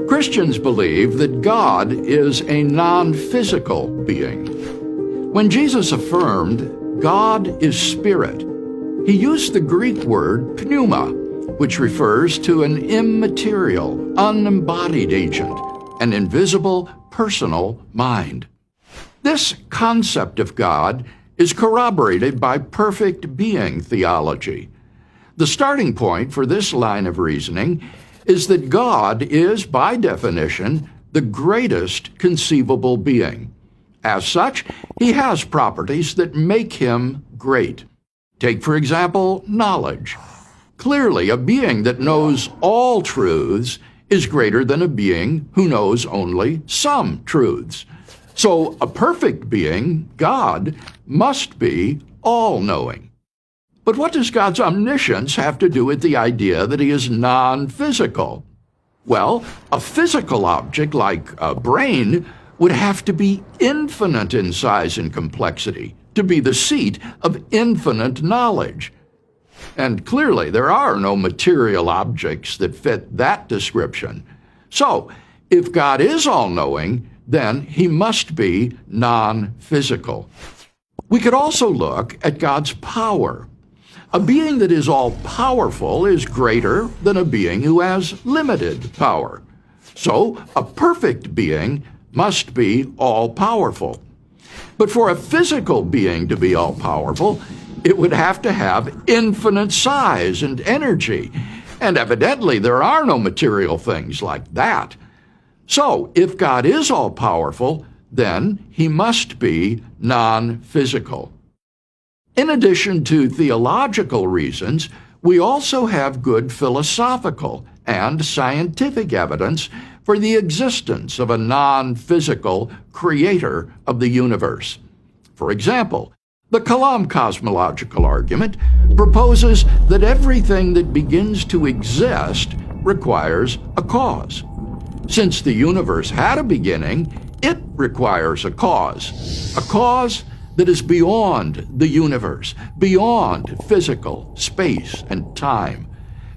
Christians believe that God is a non-physical being. When Jesus affirmed God is spirit, he used the Greek word pneuma, which refers to an immaterial, unembodied agent, an invisible, personal mind. This concept of God is corroborated by perfect being theology. The starting point for this line of reasoning is that God is, by definition, the greatest conceivable being. As such, he has properties that make him great. Take, for example, knowledge. Clearly, a being that knows all truths is greater than a being who knows only some truths. So, a perfect being, God, must be all-knowing. But what does God's omniscience have to do with the idea that he is non-physical? Well, a physical object like a brain would have to be infinite in size and complexity to be the seat of infinite knowledge. And clearly, there are no material objects that fit that description. So, if God is all-knowing, then he must be non-physical. We could also look at God's power. A being that is all-powerful is greater than a being who has limited power. So, a perfect being must be all-powerful. But for a physical being to be all-powerful, it would have to have infinite size and energy. And evidently, there are no material things like that. So, if God is all-powerful, then he must be non-physical. In addition to theological reasons, we also have good philosophical and scientific evidence for the existence of a non-physical creator of the universe. For example, the Kalam cosmological argument proposes that everything that begins to exist requires a cause. Since the universe had a beginning, it requires a cause that is beyond the universe, beyond physical space and time.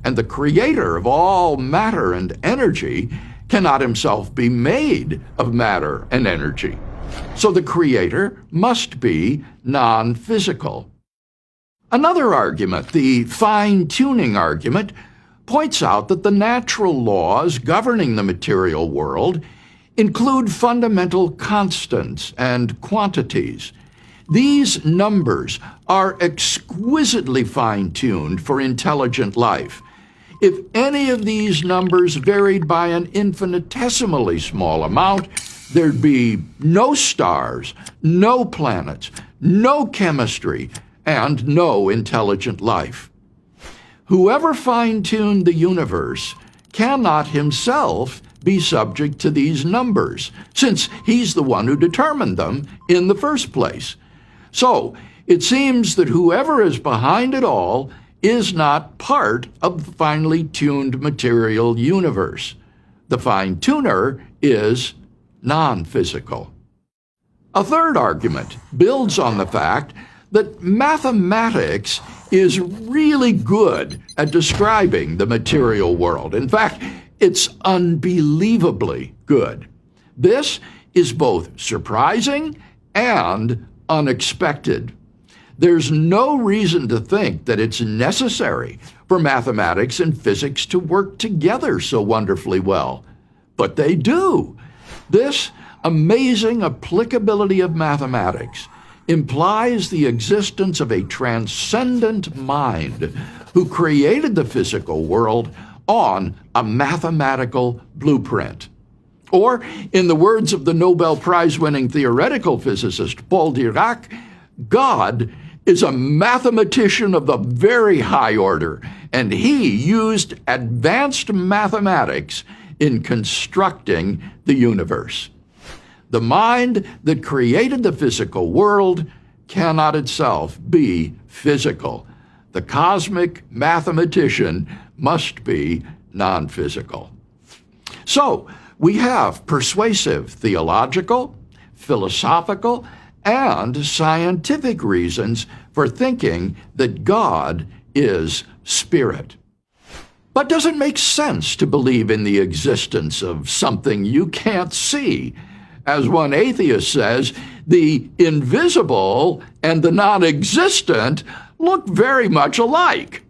And the creator of all matter and energy cannot himself be made of matter and energy. So the creator must be non-physical. Another argument, the fine-tuning argument, points out that the natural laws governing the material world include fundamental constants and quantities. These numbers are exquisitely fine-tuned for intelligent life. If any of these numbers varied by an infinitesimally small amount, there'd be no stars, no planets, no chemistry, and no intelligent life. Whoever fine-tuned the universe cannot himself be subject to these numbers, since he's the one who determined them in the first place. So, it seems that whoever is behind it all is not part of the finely tuned material universe. The fine-tuner is non-physical. A third argument builds on the fact that mathematics is really good at describing the material world. In fact, it's unbelievably good. This is both surprising and unexpected. There's no reason to think that it's necessary for mathematics and physics to work together so wonderfully well. But they do. This amazing applicability of mathematics implies the existence of a transcendent mind who created the physical world on a mathematical blueprint. Or, in the words of the Nobel Prize-winning theoretical physicist Paul Dirac, God is a mathematician of the very high order, and he used advanced mathematics in constructing the universe. The mind that created the physical world cannot itself be physical. The cosmic mathematician must be non-physical. So, we have persuasive theological, philosophical, and scientific reasons for thinking that God is spirit. But does it make sense to believe in the existence of something you can't see? As one atheist says, the invisible and the non-existent look very much alike.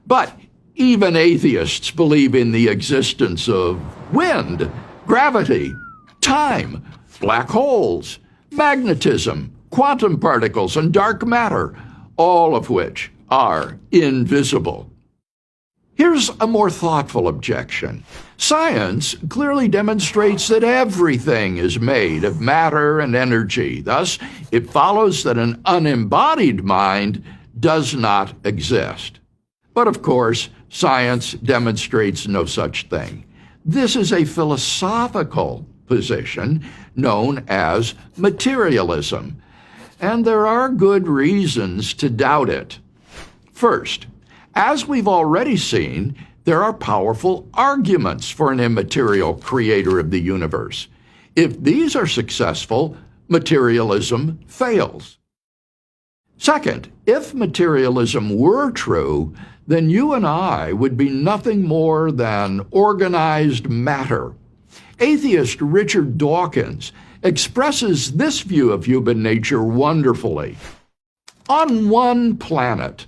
But even atheists believe in the existence of wind, gravity, time, black holes, magnetism, quantum particles, and dark matter, all of which are invisible. Here's a more thoughtful objection. Science clearly demonstrates that everything is made of matter and energy. Thus, it follows that an unembodied mind does not exist. But of course, science demonstrates no such thing. This is a philosophical position known as materialism, and there are good reasons to doubt it. First, as we've already seen, there are powerful arguments for an immaterial creator of the universe. If these are successful, materialism fails. Second, if materialism were true, then you and I would be nothing more than organized matter. Atheist Richard Dawkins expresses this view of human nature wonderfully. On one planet,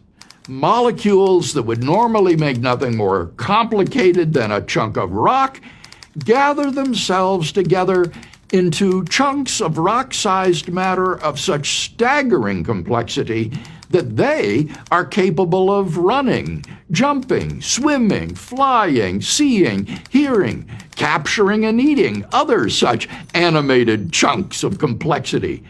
molecules that would normally make nothing more complicated than a chunk of rock gather themselves together into chunks of rock-sized matter of such staggering complexity that they are capable of running, jumping, swimming, flying, seeing, hearing, capturing and eating other such animated chunks of complexity,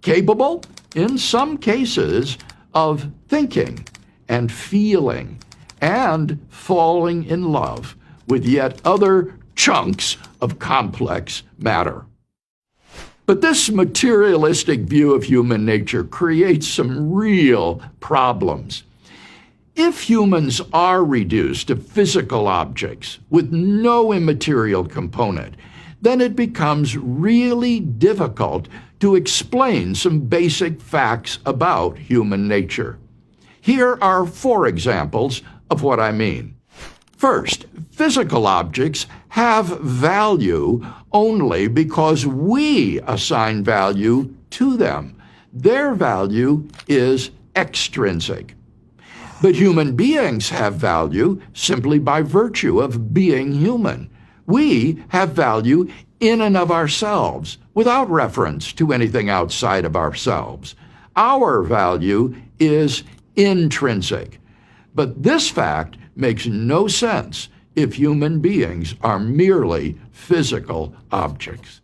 capable, in some cases, of thinking and feeling, and falling in love with yet other chunks of complex matter. But this materialistic view of human nature creates some real problems. If humans are reduced to physical objects with no immaterial component, then it becomes really difficult to explain some basic facts about human nature. Here are 4 examples of what I mean. First, physical objects have value only because we assign value to them. Their value is extrinsic. But human beings have value simply by virtue of being human. We have value in and of ourselves, without reference to anything outside of ourselves. Our value is intrinsic. But this fact makes no sense if human beings are merely physical objects.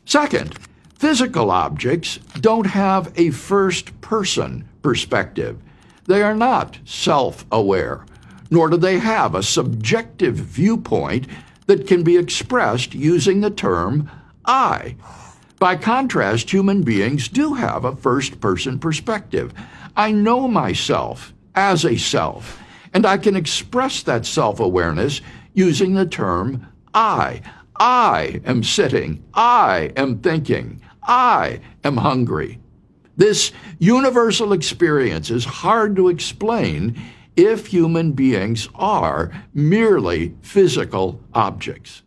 Second, physical objects don't have a first-person perspective. They are not self-aware, nor do they have a subjective viewpoint that can be expressed using the term I. By contrast, human beings do have a first-person perspective. I know myself as a self, and I can express that self-awareness using the term I. I am sitting. I am thinking. I am hungry. This universal experience is hard to explain if human beings are merely physical objects.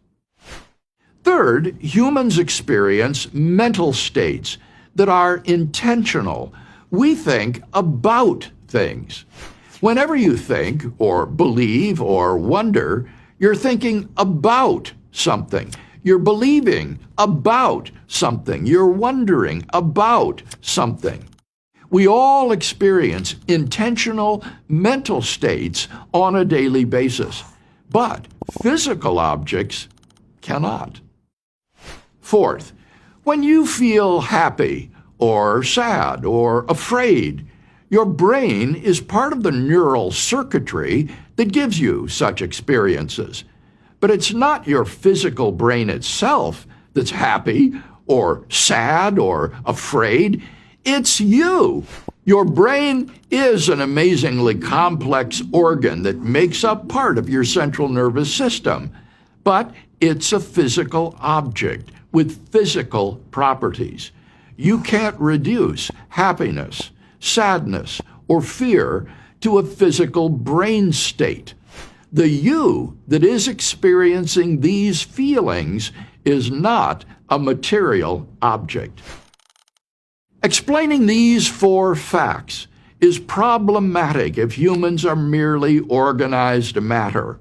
Third, humans experience mental states that are intentional. We think about things. Whenever you think or believe or wonder, you're thinking about something. You're believing about something. You're wondering about something. We all experience intentional mental states on a daily basis, but physical objects cannot. Fourth, when you feel happy or sad or afraid, your brain is part of the neural circuitry that gives you such experiences. But it's not your physical brain itself that's happy or sad or afraid. It's you. Your brain is an amazingly complex organ that makes up part of your central nervous system. But it's a physical object with physical properties. You can't reduce happiness, sadness, or fear to a physical brain state. The you that is experiencing these feelings is not a material object. Explaining these four facts is problematic if humans are merely organized matter.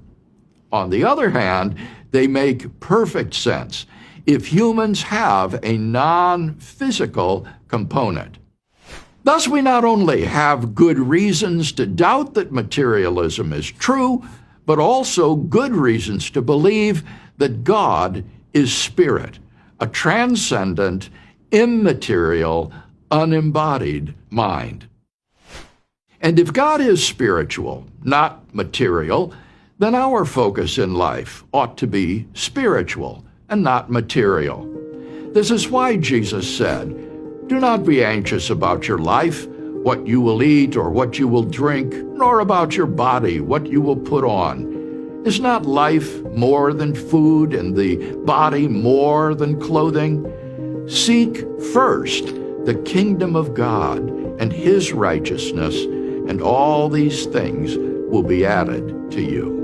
On the other hand, they make perfect sense if humans have a non-physical component. Thus, we not only have good reasons to doubt that materialism is true, but also good reasons to believe that God is spirit, a transcendent, immaterial, unembodied mind. And if God is spiritual, not material, then our focus in life ought to be spiritual and not material. This is why Jesus said, "Do not be anxious about your life, what you will eat or what you will drink, nor about your body, what you will put on. Is not life more than food and the body more than clothing? Seek first the kingdom of God and His righteousness, and all these things will be added to you."